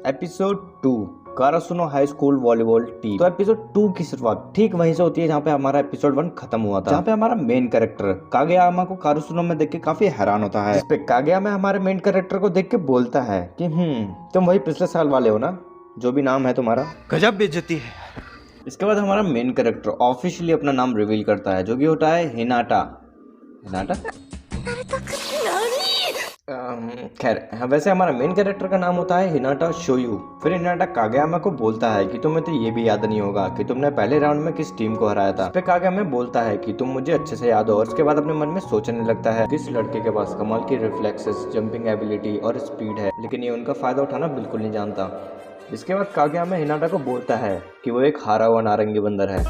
Episode 2 Karasuno high school volleyball team. तो episode 2 की शुरुआत ठीक वहीं से होती है जहाँ पे हमारा एपिसोड 1 खत्म हुआ था, जहाँ पे हमारा मेन कैरेक्टर कागेयामा को कारासुनो में देख के काफी हैरान होता है, जिसपे कागेयामा हमारे मेन कैरेक्टर को देख के बोलता है कि तुम वही पिछले साल वाले हो ना, जो भी नाम है तुम्हारा। गजब बेइज्जती है। इसके बाद हमारा मेन कैरेक्टर ऑफिशियली अपना नाम रिवील करता है, जो कि होता है हिनाटा। खैर वैसे हमारा मेन कैरेक्टर का नाम होता है हिनाटा शोयू। फिर हिनाटा कागेयामा को बोलता है कि तुम्हें तो ये भी याद नहीं होगा कि तुमने पहले राउंड में किस टीम को हराया था। इस पे कागेयामा बोलता है कि तुम मुझे अच्छे से याद हो, और उसके बाद अपने मन में सोचने लगता है किस लड़के के पास कमाल की रिफ्लेक्सेस, जंपिंग एबिलिटी और स्पीड है, लेकिन ये उनका फायदा उठाना बिल्कुल नहीं जानता। इसके बाद कागेयामा हिनाटा को बोलता है कि वो एक हारा हुआ नारंगी बंदर है,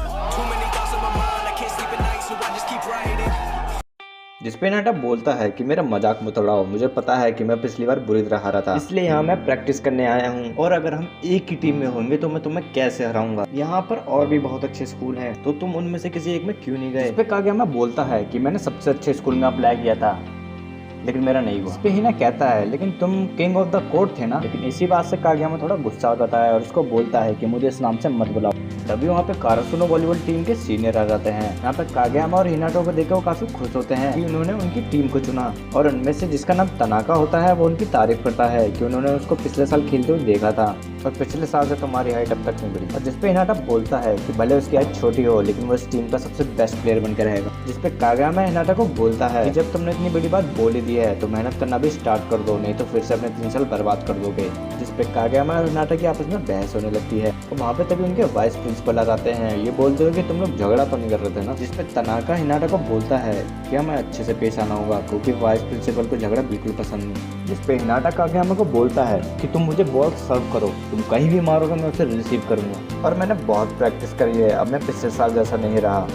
जिसपे हिनाटा बोलता है कि मेरा मजाक मत उड़ाओ, मुझे पता है कि मैं पिछली बार बुरी तरह हारा था, इसलिए यहाँ मैं प्रैक्टिस करने आया हूँ, और अगर हम एक ही टीम में होंगे तो मैं तुम्हें कैसे हराऊंगा। यहाँ पर और भी बहुत अच्छे स्कूल हैं, तो तुम उनमें से किसी एक में क्यों नहीं गए। इस पे कागेयामा बोलता है कि मैंने सबसे अच्छे स्कूल में अप्लाई किया था, लेकिन मेरा नहीं हुआ। इस पे हिना कहता है लेकिन तुम किंग ऑफ द कोर्ट थे ना। लेकिन इसी बात से कागेयामा थोड़ा गुस्सा हो जाता है और उसको बोलता है कि मुझे इस नाम से मत बुलाओ। तभी वहाँ पे कारासुनो वॉलीबॉल टीम के सीनियर आ जाते हैं। यहाँ पे कागेयामा और हिनाटो को देखकर वो काफी खुश होते हैं कि उन्होंने उनकी टीम को चुना, और उनमें से जिसका नाम तनाका होता है वो उनकी तारीफ करता है कि उन्होंने उसको पिछले साल खेलते हुए देखा था, और पिछले साल से तुम्हारी हाइट अब तक नहीं बढ़ी। और जिसपे हिनाटा बोलता है कि भले उसकी हाइट छोटी हो, लेकिन वो इस टीम का सबसे बेस्ट प्लेयर बनकर रहेगा। जिसपे कागेयामा हिनाटा को बोलता है कि जब तुमने इतनी बड़ी बात बोल ही दी है तो मेहनत करना भी स्टार्ट कर दो, नहीं तो फिर से अपने 3 साल बर्बाद कर दोगे। जिसपे कागेयामा और हिनाटा की आपस में बहस होने लगती है, और वहाँ पे तभी उनके वाइस प्रिंसिपल आ जाते हैं, ये बोलते हुए कि तुम लोग झगड़ा तो नहीं कर रहे थे ना। जिसपे तनाका हिनाटा को बोलता है कि हमें अच्छे से पेश आना होगा, क्योंकि वाइस प्रिंसिपल को झगड़ा बिल्कुल पसंद नहीं। जिसपे हिनाटा कागेयामा को बोलता है कि तुम मुझे बॉल सर्व करो, तुम कहीं भी मारोगे मैं उसे रिसीव करूंगा, और मैंने बहुत प्रैक्टिस करी है, अब मैं पिछले साल जैसा नहीं रहा।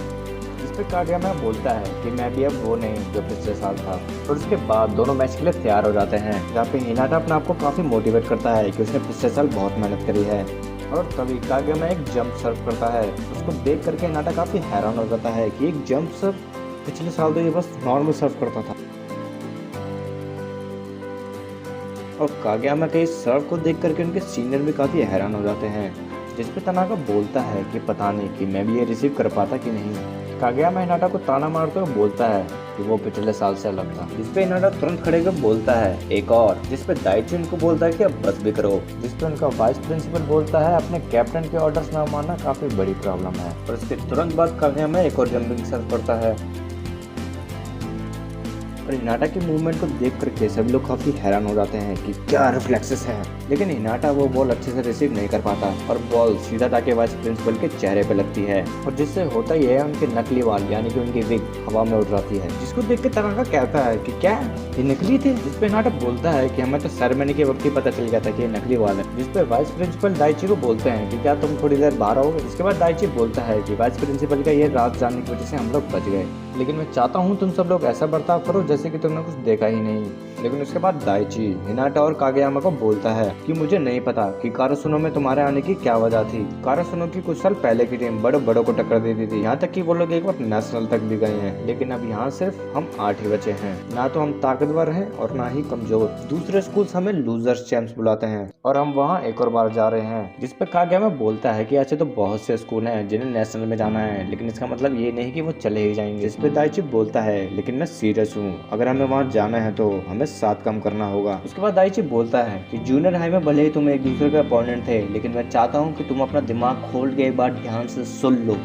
इस पे कागेयामा बोलता है कि मैं भी अब वो नहीं जो पिछले साल था। और उसके बाद दोनों मैच के लिए तैयार हो जाते हैं, जहाँ पे हिनाटा अपने आप को काफी मोटिवेट करता है कि उसने पिछले साल बहुत मेहनत करी है। और तभी कागेयामा एक जंप सर्व करता है, उसको देख करके हिनाटा काफी हैरान हो जाता है कि एक जंप सर्व, पिछले साल तो ये बस नॉर्मल सर्व करता था। और कागेयामा के इस सर्व को देख करके उनके सीनियर भी काफी हैरान हो जाते हैं। जिसपे तनाका बोलता है कि पता नहीं कि मैं भी ये रिसीव कर पाता कि नहीं। कागेयामा हिनाटा को ताना मारते हुए बोलता है कि वो पिछले साल से अलग था। जिसपे हिनाटा तुरंत खड़े होकर बोलता है एक और। जिसपे दाइची उनको बोलता है कि अब बस भी करो। जिसपे उनका वाइस प्रिंसिपल बोलता है अपने कैप्टन के ऑर्डर्स ना मानना काफी बड़ी प्रॉब्लम है। और इसके तुरंत बाद कागेयामा एक और जंपिंग सर्व करता है, और हिनाटा की मूवमेंट को देख करके सभी लोग काफी हैरान हो जाते हैं कि क्या रिफ्लेक्सेस है। लेकिन हिनाटा वो बॉल अच्छे से रिसीव नहीं कर पाता, और बॉल सीधा जाके वाइस प्रिंसिपल के चेहरे पे लगती है, और जिससे होता ही है उनके नकली वाल यानी कि उनकी विग हवा में उड़ जाती है। जिसको देख के तनाका कहता है कि क्या ये नकली थे। जिसपे हिनाटा बोलता है कि हमें तो सेरेमनी के वक्त ही पता चल गया था कि ये नकली वाल है। जिसपे वाइस प्रिंसिपल दाइची को बोलते हैं कि क्या तुम थोड़ी देर बाहर आओगे। इसके बाद दाइची बोलता है कि वाइस प्रिंसिपल का ये राज जानने की वजह से हम लोग बच गए, लेकिन मैं चाहता हूँ तुम सब लोग ऐसा बर्ताव करो जैसे कि तुमने कुछ देखा ही नहीं। लेकिन उसके बाद दाइची हिनाटा और कागेयामा को बोलता है कि मुझे नहीं पता कि कारासुनो में तुम्हारे आने की क्या वजह थी। कारासुनो की कुछ साल पहले की टीम बड़े बड़ों को टक्कर देती थी, यहाँ तक कि वो लोग एक बार नेशनल तक भी गए हैं, लेकिन अब यहाँ सिर्फ हम 8 ही बचे हैं। ना तो हम ताकतवर हैं और ना ही कमजोर। दूसरे स्कूल हमें लूजर्स चैंप्स बुलाते हैं, और हम वहाँ एक और बार जा रहे हैं। जिसपे कागेयामा बोलता है कि ऐसे तो बहुत से स्कूल हैं जिन्हें नेशनल में जाना है, लेकिन इसका मतलब ये नहीं कि वो चले ही जाएंगे। जिसपे दाइची बोलता है लेकिन मैं सीरियस हूँ, अगर हमें वहाँ जाना है तो हमें 7 काम करना होगा। उसके बाद दाइची बोलता है कि जूनियर हाई में भले ही तुम एक दूसरे के अपोनेंट थे, लेकिन मैं चाहता हूँ कि तुम अपना दिमाग खोल के एक बार ध्यान से सुन लो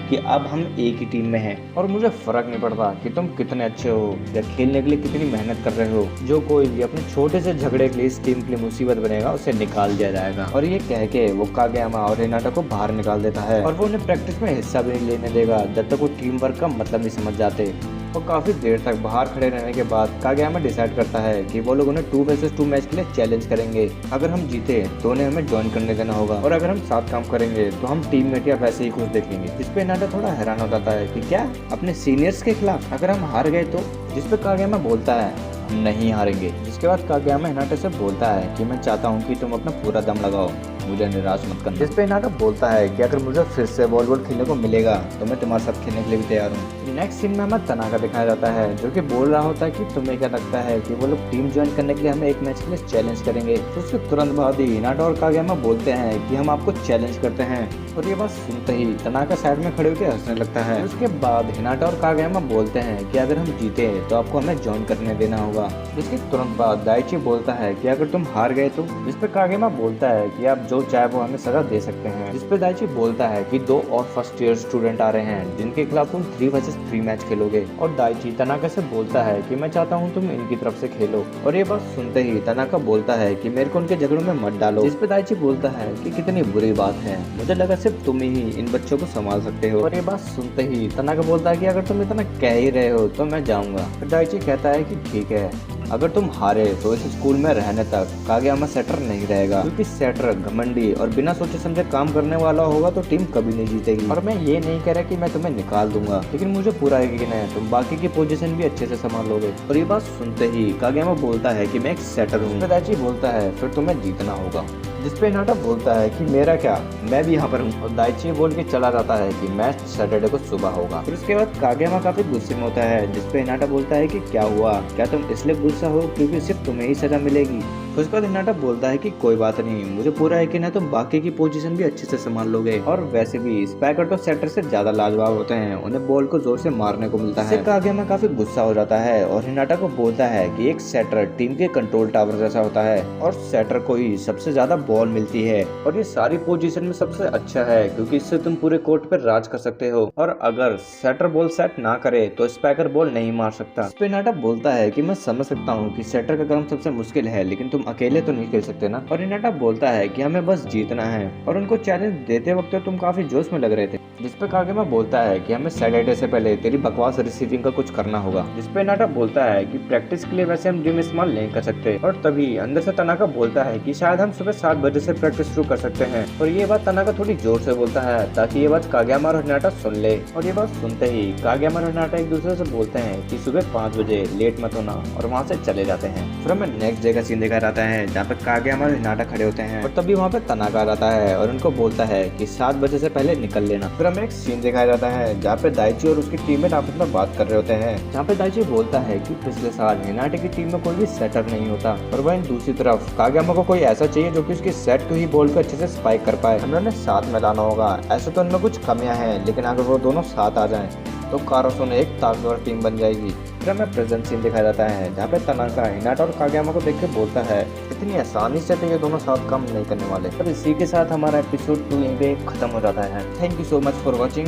कि अब हम एक ही टीम में हैं, और मुझे फर्क नहीं पड़ता कि तुम कितने अच्छे हो या खेलने के लिए कितनी मेहनत कर रहे हो। जो कोई भी अपने छोटे से झगड़े के लिए इस टीम के लिए मुसीबत बनेगा उसे निकाल दिया जाएगा। और ये कह के वो कागेयामा और हिनाटा को बाहर निकाल देता है, और वो उन्हें प्रैक्टिस में हिस्सा भी नहीं लेने देगा जब तक वो टीम वर्क का मतलब नहीं समझ जाते। और काफी देर तक बाहर खड़े रहने के बाद कागेयामा डिसाइड करता है कि वो लोग उन्हें 2 वर्सेस 2 मैच के लिए चैलेंज करेंगे। अगर हम जीते तो उन्हें हमें ज्वाइन करने देना होगा, और अगर हम 7 काम करेंगे तो हम टीममेट या वैसे ही खुश देखेंगे। जिसपे हिनाटा थोड़ा हैरान हो जाता है कि क्या अपने सीनियर्स के खिलाफ, अगर हम हार गए तो। जिसपे कागेयामा बोलता है हम नहीं हारेंगे। जिसके बाद कागेयामा हिनाटा से बोलता है कि मैं चाहता हूँ कि तुम अपना पूरा दम लगाओ, मुझे निराश मत करना। जिस पे हिनाटा बोलता है कि अगर मुझे फिर से वॉलीबॉल खेलने को मिलेगा तो मैं तुम्हारे साथ खेलने के लिए भी तैयार हूँ। नेक्स्ट सीन में हमें तनाका दिखाया जाता है जो कि बोल रहा होता है कि तुम्हें क्या लगता है कि वो लोग टीम ज्वाइन करने के लिए हमें एक मैच के लिए चैलेंज करेंगे। तो उसके तुरंत बाद ही हिनाटा और कागेयामा बोलते हैं कि हम आपको चैलेंज करते हैं। और ये बात सुनते ही तनाका साइड में खड़े होकर हंसने लगता है। उसके बाद हिनाटा और कागेयामा बोलते हैं कि अगर हम जीते तो आपको हमें ज्वाइन करने देना होगा। जिसके तुरंत बाद दाइची बोलता है कि अगर तुम हार गए तो। जिस पे कागेयामा बोलता है कि आप जो चाहे वो हमें सजा दे सकते हैं। जिस पे दाइची बोलता है कि 2 और फर्स्ट ईयर स्टूडेंट आ रहे हैं जिनके खिलाफ तुम 3 वर्सेस 3 मैच खेलोगे। और दाइची तनाका से बोलता है कि मैं चाहता हूँ तुम इनकी तरफ से खेलो। और ये बात सुनते ही तनाका बोलता है कि मेरे को उनके झगड़ों में मत डालो। जिस पे दाइची बोलता है कि कितनी बुरी बात है, मुझे लगा सिर्फ तुम ही इन बच्चों को संभाल सकते हो। और ये बात सुनते ही तनाका बोलता है कि अगर तुम इतना कह ही रहे हो तो मैं जाऊंगा। फिर दाइची कहता है कि ठीक है, अगर तुम हारे तो इस स्कूल में रहने तक कागेयामा सेटर नहीं रहेगा, क्योंकि सेटर घमंडी और बिना सोचे समझे काम करने वाला होगा तो टीम कभी नहीं जीतेगी। और मैं ये नहीं कह रहा कि मैं तुम्हें निकाल दूंगा, लेकिन मुझे पूरा यकीन है तुम बाकी की पोजीशन भी अच्छे से संभाल लोगे। और ये बात सुनते ही कागेयामा बोलता है कि मैं एक सेटर हूँ। दाइची बोलता है फिर तुम्हें जीतना होगा। जिसपे हिनाटा बोलता है कि मेरा क्या, मैं भी यहाँ पर हूँ। और दाइची बोल के चला जाता है कि मैच सैटरडे को सुबह होगा। फिर उसके बाद कागेयामा काफी गुस्से में होता है। जिसपे हिनाटा बोलता है कि क्या हुआ, क्या तुम इसलिए गुस्सा हो क्योंकि सिर्फ तुम्हें ही सजा मिलेगी। उसके बाद हिनाटा बोलता है कि कोई बात नहीं, मुझे पूरा यकीन है तुम बाकी की पोजीशन भी अच्छे से संभाल लोगे। और वैसे भी स्पाइकर तो सेटर से ज्यादा लाजवाब होते हैं, उन्हें बॉल को जोर से मारने को मिलता है। कागेयामा काफी गुस्सा हो जाता है और हिनाटा को बोलता है कि एक सेटर टीम के कंट्रोल टावर जैसा होता है और सेटर को ही सबसे ज्यादा बॉल मिलती है। और ये सारी पोजीशन में सबसे अच्छा है क्योंकि इससे तुम पूरे कोर्ट पर राज कर सकते हो। और अगर सेटर बॉल सेट ना करे तो स्पाइकर बॉल नहीं मार सकता। हिनाटा बोलता है कि मैं समझ सकता हूँ कि सेटर का काम सबसे मुश्किल है, लेकिन तुम अकेले तो नहीं खेल सकते ना। और हिनाटा बोलता है कि हमें बस जीतना है। और उनको चैलेंज देते वक्त तुम काफी जोश में लग रहे थे। जिसपे कागेयामा बोलता है कि हमें सैटरडे से पहले तेरी बकवास रिसीविंग का कुछ करना होगा। जिसपे हिनाटा बोलता है कि प्रैक्टिस के लिए वैसे हम जिम इस्तेमाल नहीं कर सकते। और तभी अंदर से तनाका बोलता है कि शायद हम सुबह 7 बजे से प्रैक्टिस शुरू कर सकते हैं। और ये बात तनाका थोड़ी जोर से बोलता है ताकि ये बात कागेयामा और हिनाटा सुन ले। और ये बात सुनते ही कागेयामा और हिनाटा एक दूसरे से बोलते हैं कि सुबह 5 बजे लेट मत होना, और वहाँ से चले जाते हैं। फिर हमें नेक्स्ट डे का सीन दिखाया जाता है जहाँ पे कागेयामा और हिनाटा खड़े होते हैं। और तभी वहाँ पे तनाका आ जाता है और उनको बोलता है कि 7 बजे से पहले निकल लेना। फिर हमें एक सीन दिखाया जाता है जहाँ पे दाइची और उसकी टीममेट आपस में बात कर रहे होते हैं, जहाँ पे दाइची बोलता है कि पिछले साल हिनाटा की टीम में कोई भी सेटर नहीं होता। और वहीं दूसरी तरफ कागेयामा को कोई ऐसा चाहिए जो कि उसकी सेट को ही बॉल को अच्छे से स्पाइक कर पाए। हम लोगों ने साथ में लाना होगा। ऐसे तो उनमें कुछ कमियां हैं, लेकिन अगर वो दोनों साथ आ जाएं तो कारासुनो एक ताकतवर टीम बन जाएगी। फिर हमें प्रेजेंट सीन दिखाया जाता है जहाँ पे तनाका हिनाटा और कागेयामा को देख के बोलता है इतनी आसानी से तो ये दोनों साथ काम नहीं करने वाले। पर इसी के साथ हमारा एपिसोड 2 यहीं पे खत्म हो जाता है। Thank you so much for watching,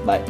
bye.